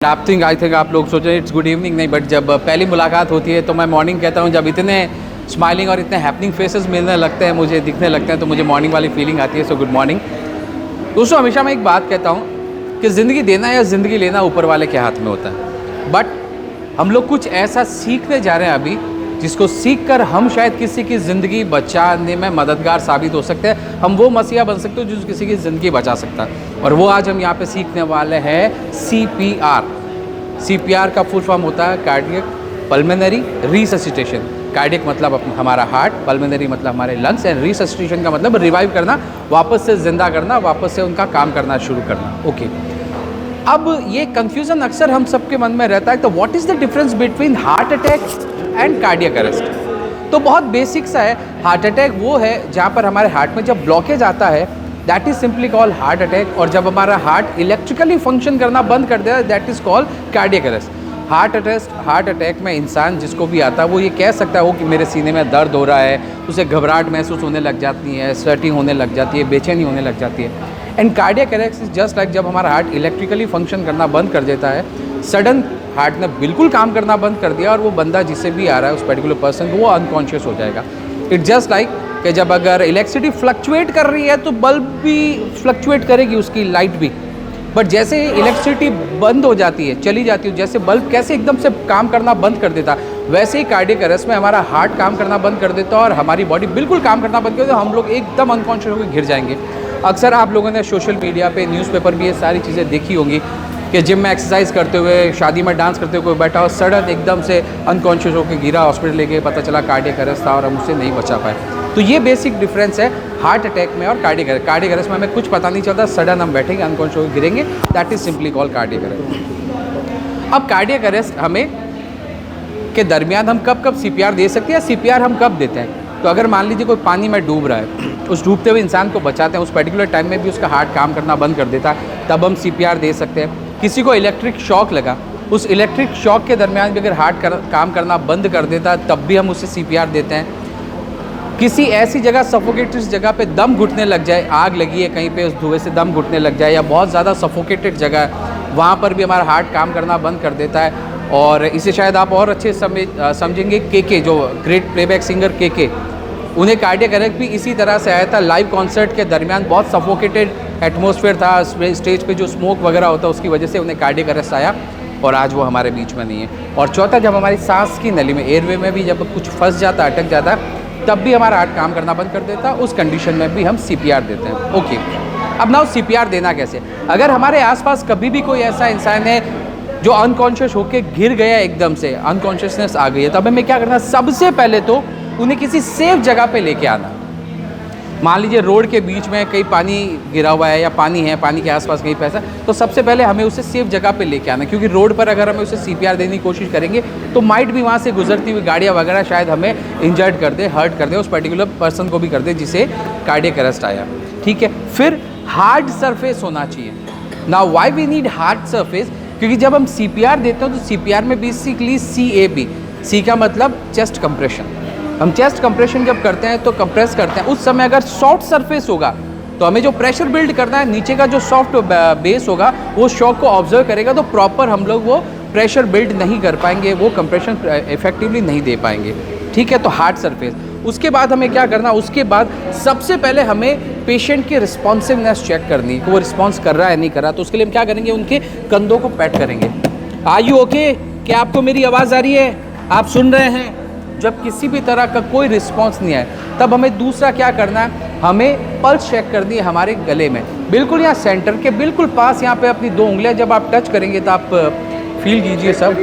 I think आप लोग सोच रहे हैं इट्स गुड इवनिंग, नहीं, बट जब पहली मुलाकात होती है तो मैं मॉर्निंग कहता हूँ। जब इतने स्माइलिंग और इतने हैपनिंग फेसेस मिलने लगते हैं, मुझे दिखने लगते हैं, तो मुझे मॉर्निंग वाली फीलिंग आती है। सो गुड मॉर्निंग दोस्तों। हमेशा मैं एक बात कहता हूँ कि ज़िंदगी देना या ज़िंदगी लेना ऊपर वाले के हाथ में होता है। बट हम लोग कुछ ऐसा सीखने जा रहे हैं अभी, जिसको सीख कर हम शायद किसी की ज़िंदगी बचाने में मददगार साबित हो सकते हैं। हम वो मसीहा बन सकते हो जो किसी की ज़िंदगी बचा सकता है, और वो आज हम यहाँ पे सीखने वाले हैं CPR। CPR का फुल फॉर्म होता है कार्डियक पल्मोनरी रिससिटेशन। कार्डियक मतलब हमारा हार्ट, पल्मोनरी मतलब हमारे लंग्स, एंड रिससिटेशन का मतलब रिवाइव करना, वापस से जिंदा करना, वापस से उनका काम करना शुरू करना। ओके, अब ये कंफ्यूजन अक्सर हम सबके मन में रहता है, तो what is the difference between heart attack and cardiac arrest? तो बहुत बेसिक सा है। हार्ट अटैक वो है जहाँ पर हमारे हार्ट में जब ब्लॉकेज आता है, that is simply called heart attack. और जब हमारा हार्ट इलेक्ट्रिकली फंक्शन करना बंद कर देता है, that is called cardiac arrest. Heart attack में इंसान जिसको भी आता है वो ये कह सकता हो कि मेरे सीने में दर्द हो रहा है, उसे घबराहट महसूस होने लग जाती है, स्वेटिंग होने लग जाती है, बेचैनी होने लग जाती है। And cardiac arrest is just like जब हमारा हार्ट इलेक्ट्रिकली फंक्शन करना बंद कर देता है, सडन हार्ट ने बिल्कुल काम करना बंद कर दिया, और वो बंदा जिसे भी आ रहा है उस पर्टिकुलर पर्सन को, वो अनकॉन्शियस हो जाएगा। इट जस्ट लाइक कि जब अगर इलेक्ट्रिसिटी फ्लक्चुएट कर रही है तो बल्ब भी फ्लक्चुएट करेगी, उसकी लाइट भी। बट जैसे इलेक्ट्रिसिटी बंद हो जाती है, चली जाती है, जैसे बल्ब कैसे एकदम से काम करना बंद कर देता, वैसे ही कार्डियक अरेस्ट में हमारा हार्ट काम करना बंद कर देता है और हमारी बॉडी बिल्कुल काम करना बंद कर देता है। हम लोग एकदम अनकॉन्शियस होकर गिर जाएंगे। अक्सर आप लोगों ने सोशल मीडिया पे, न्यूज़पेपर भी ये सारी चीज़ें देखी होंगी कि जिम में एक्सरसाइज करते हुए, शादी में डांस करते हुए कोई बैठा हो, सडन एकदम से अनकॉन्शियस होकर गिरा, हॉस्पिटल लेके पता चला कार्डियक अरेस्ट था और हम उससे नहीं बचा पाए। तो ये बेसिक डिफरेंस है हार्ट अटैक में और कार्डियक अरेस्ट। कार्डियक अरेस्ट में हमें कुछ पता नहीं चलता, सडन हम बैठेंगे, अनकॉन्शियस होकर गिरेंगे, that is simply called cardiac arrest. अब कार्डियक अरेस्ट हमें के दरमियान हम कब कब CPR दे सकते हैं, CPR हम कब देते हैं? तो अगर मान लीजिए कोई पानी में डूब रहा है, उस डूबते हुए इंसान को बचाते हैं, उस पर्टिकुलर टाइम में भी उसका हार्ट काम करना बंद कर देता है, तब हम CPR दे सकते हैं। किसी को इलेक्ट्रिक शॉक लगा, उस इलेक्ट्रिक शॉक के दरमियान भी अगर हार्ट काम करना बंद कर देता है, तब भी हम उसे CPR देते हैं। किसी ऐसी जगह, सफोकेटेड जगह पे दम घुटने लग जाए, आग लगी है कहीं पे, उस धुएं से दम घुटने लग जाए, या बहुत ज़्यादा सफोकेटेड जगह है, वहाँ पर भी हमारा हार्ट काम करना बंद कर देता है। और इसे शायद आप और अच्छे समझेंगे, KK जो ग्रेट प्लेबैक सिंगर KK, उन्हें कार्डियक अरेस्ट भी इसी तरह से आया था। लाइव कॉन्सर्ट के दरमियान बहुत सफोकेटेड एटमॉस्फेयर था, स्टेज पे जो स्मोक वगैरह होता है उसकी वजह से उन्हें कार्डियक अरेस्ट आया, और आज वो हमारे बीच में नहीं है। और चौथा, जब हमारी सांस की नली में, एयरवे में भी जब कुछ फंस जाता, अटक जाता, तब भी हमारा हार्ट काम करना बंद कर देता, उस कंडीशन में भी हम CPR देते हैं। ओके, अब नाउ CPR देना कैसे? अगर हमारे आसपास कभी भी कोई ऐसा इंसान है जो अनकॉन्शियस होकर गिर गया, एकदम से अनकॉन्शियसनेस आ गई है, तब हमें क्या करना? सबसे पहले तो उन्हें किसी सेफ जगह पे लेके आना। मान लीजिए रोड के बीच में कहीं पानी गिरा हुआ है, या पानी है, पानी के आसपास कहीं पैसा, तो सबसे पहले हमें उसे सेफ जगह पे लेके आना, क्योंकि रोड पर अगर हमें उसे CPR देने की कोशिश करेंगे तो माइट भी वहाँ से गुजरती हुई गाड़ियाँ वगैरह शायद हमें इंजर्ड कर दे, हर्ट कर दे, उस पर्टिकुलर पर्सन को भी कर दे जिसे कार्डियक अरेस्ट आया। ठीक है, फिर हार्ड सरफेस होना चाहिए। Now why we need hard surface? क्योंकि जब हम CPR देते हैं तो CPR में बेसिकली CAB, C का मतलब चेस्ट कंप्रेशन। हम चेस्ट कंप्रेशन जब करते हैं तो कंप्रेस करते हैं, उस समय अगर सॉफ्ट सरफेस होगा तो हमें जो प्रेशर बिल्ड करना है, नीचे का जो सॉफ्ट बेस होगा वो शॉक को ऑब्जर्व करेगा, तो प्रॉपर हम लोग वो प्रेशर बिल्ड नहीं कर पाएंगे, वो कंप्रेशन इफेक्टिवली नहीं दे पाएंगे। ठीक है, तो हार्ड सरफेस। उसके बाद हमें क्या करना? उसके बाद सबसे पहले हमें पेशेंट की रिस्पॉन्सिवनेस चेक करनी है कि वो रिस्पॉन्स कर रहा है नहीं कर रहा। तो उसके लिए हम क्या करेंगे? उनके कंधों को पैट करेंगे। Are you okay? क्या आपको मेरी आवाज़ आ रही है? आप सुन रहे हैं? जब किसी भी तरह का कोई रिस्पॉन्स नहीं आए, तब हमें दूसरा क्या करना है? हमें पल्स चेक करनी है हमारे गले में, बिल्कुल यहाँ सेंटर के बिल्कुल पास, यहाँ पे अपनी 2 उंगलियाँ जब आप टच करेंगे तो आप फील कीजिए सब,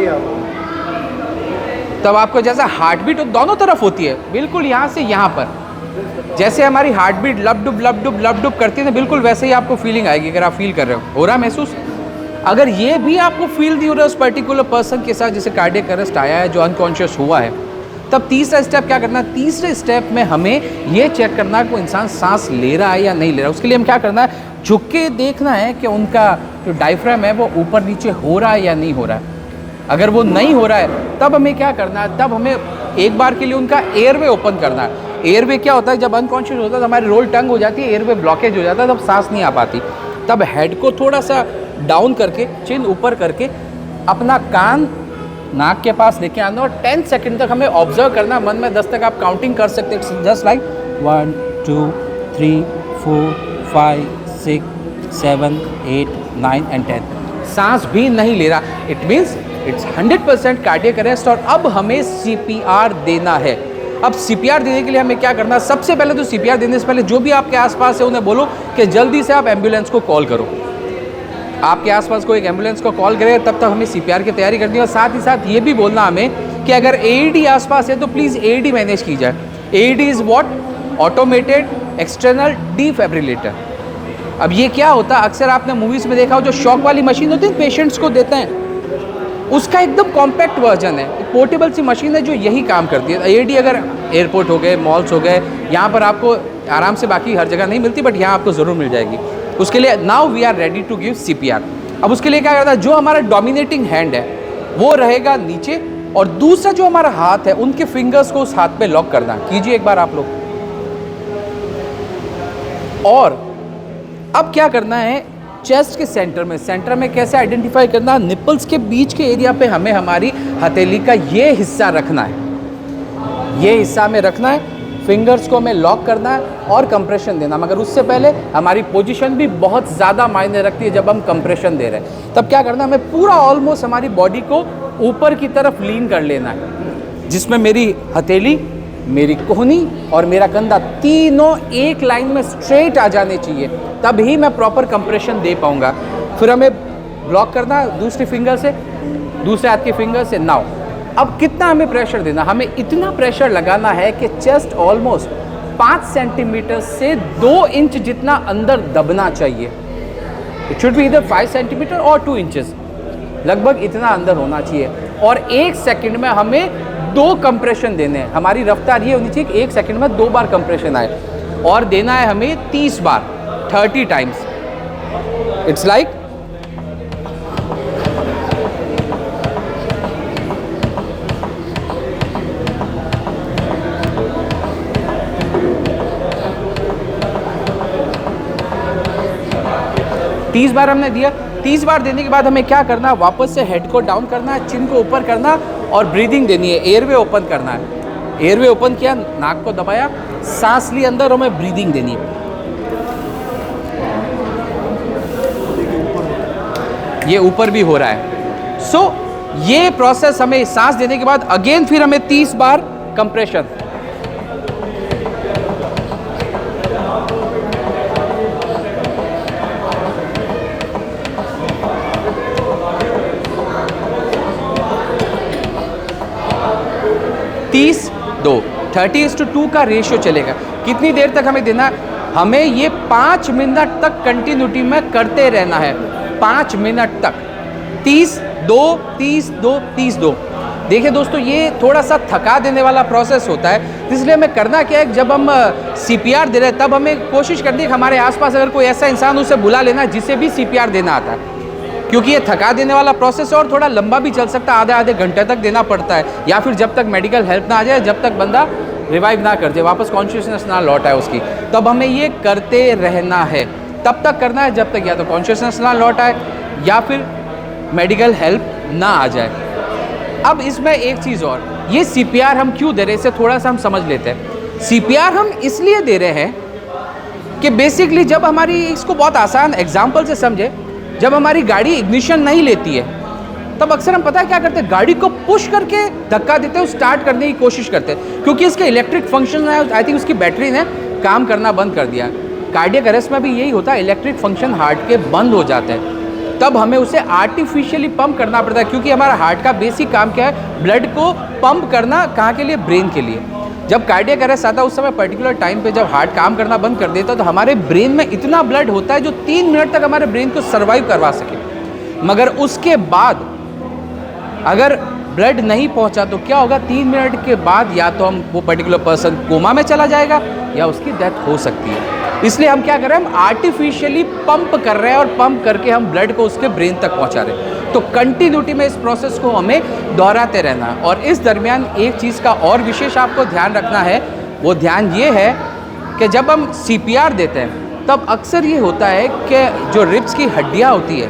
तब आपको जैसा हार्ट बीट दोनों तरफ होती है, बिल्कुल यहाँ से यहाँ पर, जैसे हमारी हार्ट बीट लब डुब करती है ना, बिल्कुल वैसे ही आपको फीलिंग आएगी। अगर आप फील कर रहे हो रहा है महसूस? अगर ये भी आपको फील नहीं हो रहा है उस पर्टिकुलर पर्सन के साथ जिसे कार्डियक अरेस्ट आया है, जो अनकॉन्शियस हुआ है, तब तीसरा स्टेप क्या करना है? तीसरे स्टेप में हमें ये चेक करना है कि वो इंसान सांस ले रहा है या नहीं ले रहा है। उसके लिए हम क्या करना है? झुक के देखना है कि उनका जो डायफ्राम है वो ऊपर नीचे हो रहा है या नहीं हो रहा है। अगर वो नहीं हो रहा है तब हमें क्या करना है? तब हमें एक बार के लिए उनका एयरवे ओपन करना है। एयरवे क्या होता है? जब अनकॉन्शियस होता है तो हमारी रोल टंग हो जाती है, एयरवे ब्लॉकेज हो जाता है, तब सांस नहीं आ पाती। तब हेड को थोड़ा सा डाउन करके, चिन ऊपर करके, अपना कान नाक के पास लेके आना और 10 सेकंड तक हमें ऑब्जर्व करना, मन में 10 तक आप काउंटिंग कर सकते हैं, जस्ट लाइक 1 2 3 4 5 6 7 8 9 एंड 10। सांस भी नहीं ले रहा, it means it's 100% cardiac arrest. और अब हमें CPR देना है। अब CPR देने के लिए हमें क्या करना है? सबसे पहले तो CPR देने से पहले जो भी आपके आसपास है उन्हें बोलो कि जल्दी से आप एम्बुलेंस को कॉल करो। आपके आसपास कोई एक एम्बुलेंस को कॉल करे, तब तक हमें CPR की तैयारी करनी है। और साथ ही साथ ये भी बोलना हमें कि अगर AED आसपास है तो प्लीज़ AED मैनेज की जाए। AED is what? Automated external defibrillator. अब ये क्या होता है, अक्सर आपने मूवीज़ में देखा हो, जो शॉक वाली मशीन होती है पेशेंट्स को देते हैं, उसका एकदम कॉम्पैक्ट वर्जन है, एक पोर्टेबल सी मशीन है जो यही काम करती है। AED अगर एयरपोर्ट हो गए, मॉल्स हो गए, यहाँ पर आपको आराम से, बाकी हर जगह नहीं मिलती, बट यहाँ आपको ज़रूर मिल जाएगी। उसके लिए now we are ready to give CPR। अब उसके लिए क्या करना है, जो हमारा डोमिनेटिंग हैंड है वो रहेगा नीचे, और दूसरा जो हमारा हाथ है उनके फिंगर्स को उस हाथ पे लॉक करना। कीजिए एक बार आप लोग। और अब क्या करना है, चेस्ट के सेंटर में कैसे आइडेंटिफाई करना, निपल्स के बीच के एरिया पे हमें हमारी हथेली का ये हिस्सा रखना है, ये हिस्सा में रखना है, फिंगर्स को हमें लॉक करना है और कंप्रेशन देना। मगर उससे पहले हमारी पोजीशन भी बहुत ज़्यादा मायने रखती है। जब हम कंप्रेशन दे रहे हैं तब क्या करना है, हमें पूरा ऑलमोस्ट हमारी बॉडी को ऊपर की तरफ लीन कर लेना है, जिसमें मेरी हथेली, मेरी कोहनी और मेरा कंधा तीनों एक लाइन में स्ट्रेट आ जाने चाहिए, तभी मैं प्रॉपर कंप्रेशन दे पाऊंगा। फिर हमें ब्लॉक करना दूसरी फिंगर से, दूसरे हाथ की फिंगर से। नाउ अब कितना हमें प्रेशर देना, हमें इतना प्रेशर लगाना है कि चेस्ट ऑलमोस्ट 5 सेंटीमीटर से 2 इंच जितना अंदर दबना चाहिए। इट शुड बी इधर 5 सेंटीमीटर और 2 इंचेस, लगभग इतना अंदर होना चाहिए। और 1 सेकंड में हमें 2 कंप्रेशन देने हैं। हमारी रफ्तार ये होनी चाहिए कि 1 सेकंड में 2 बार कंप्रेशन आए, और देना है हमें 30 बार, 30 टाइम्स। इट्स लाइक तीस बार हमने दिया। 30 बार देने के बाद हमें क्या करना है, वापस से हेड को डाउन करना है, चिन को ऊपर करना और ब्रीदिंग देनी है, एयरवे ओपन करना है। एयरवे ओपन किया, नाक को दबाया, सांस ली अंदर, और हमें ब्रीदिंग देनी है। ये ऊपर भी हो रहा है। सो ये प्रोसेस हमें सांस देने के बाद अगेन फिर हमें 30 बार कंप्रेशन। तीस 30:2 का रेशियो चलेगा। कितनी देर तक हमें देना, हमें ये 5 मिनट तक कंटिन्यूटी में करते रहना है, 5 मिनट तक। 30-2 30-2 30-2। देखिए दोस्तों, ये थोड़ा सा थका देने वाला प्रोसेस होता है, इसलिए हमें करना क्या है, जब हम CPR दे रहे हैं तब हमें कोशिश करनी है कि हमारे आसपास अगर कोई ऐसा इंसान, उसे बुला लेना जिसे भी CPR देना आता है, क्योंकि ये थका देने वाला प्रोसेस है और थोड़ा लंबा भी चल सकता है, आधे घंटे तक देना पड़ता है, या फिर जब तक मेडिकल हेल्प ना आ जाए, जब तक बंदा रिवाइव ना कर जाए, वापस कॉन्शियसनेस ना लौट आए उसकी, तब हमें ये करते रहना है। तब तक करना है जब तक या तो कॉन्शियसनेस ना लौट आए या फिर मेडिकल हेल्प ना आ जाए। अब इसमें एक चीज़ और, ये CPR हम क्यों दे रहे हैं, इसे थोड़ा सा हम समझ लेते हैं। CPR हम इसलिए दे रहे हैं कि बेसिकली जब हमारी, इसको बहुत आसान एग्जाम्पल से समझे, जब हमारी गाड़ी इग्निशन नहीं लेती है तब अक्सर हम पता है क्या करते हैं, गाड़ी को पुश करके धक्का देते हैं, स्टार्ट करने की कोशिश करते हैं, क्योंकि इसके इलेक्ट्रिक फंक्शन है, आई थिंक उसकी बैटरी ने काम करना बंद कर दिया। कार्डियक अरेस्ट में भी यही होता है, इलेक्ट्रिक फंक्शन हार्ट के बंद हो जाते हैं, तब हमें उसे आर्टिफिशियली पंप करना पड़ता है, क्योंकि हमारा हार्ट का बेसिक काम क्या है, ब्लड को पंप करना। कहाँ के लिए? ब्रेन के लिए। जब कार्डियक अरेस्ट आता है उस समय पर्टिकुलर टाइम पे जब हार्ट काम करना बंद कर देता है तो हमारे ब्रेन में इतना ब्लड होता है जो 3 मिनट तक हमारे ब्रेन को सर्वाइव करवा सके। मगर उसके बाद अगर ब्लड नहीं पहुंचा तो क्या होगा, 3 मिनट के बाद या तो हम वो पर्टिकुलर पर्सन कोमा में चला जाएगा या उसकी डेथ हो सकती है। इसलिए हम क्या कर रहे हैं, हम आर्टिफिशियली पंप कर रहे हैं और पंप करके हम ब्लड को उसके ब्रेन तक पहुंचा रहे हैं। तो कंटिन्यूटी में इस प्रोसेस को हमें दोहराते रहना है। और इस दरमियान एक चीज़ का और विशेष आपको ध्यान रखना है, वो ध्यान ये है कि जब हम CPR देते हैं तब अक्सर ये होता है कि जो रिब्स की हड्डियाँ होती है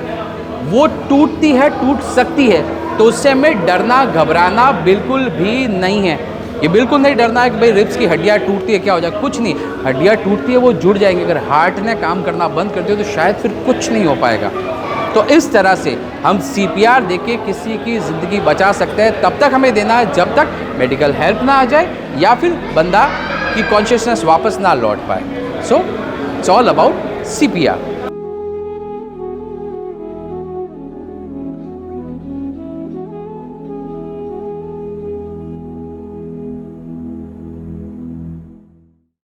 वो टूटती है, टूट सकती है, तो उससे हमें डरना घबराना बिल्कुल भी नहीं है। ये बिल्कुल नहीं डरना है कि भाई रिब्स की हड्डियाँ टूटती है क्या हो जाए, कुछ नहीं। हड्डियाँ टूटती है वो जुड़ जाएंगी, अगर हार्ट ने काम करना बंद कर दिया तो शायद फिर कुछ नहीं हो पाएगा। तो इस तरह से हम CPR देके किसी की ज़िंदगी बचा सकते हैं। तब तक हमें देना है जब तक मेडिकल हेल्प ना आ जाए या फिर बंदा की कॉन्शियसनेस वापस ना लौट पाए। So it's all about CPR।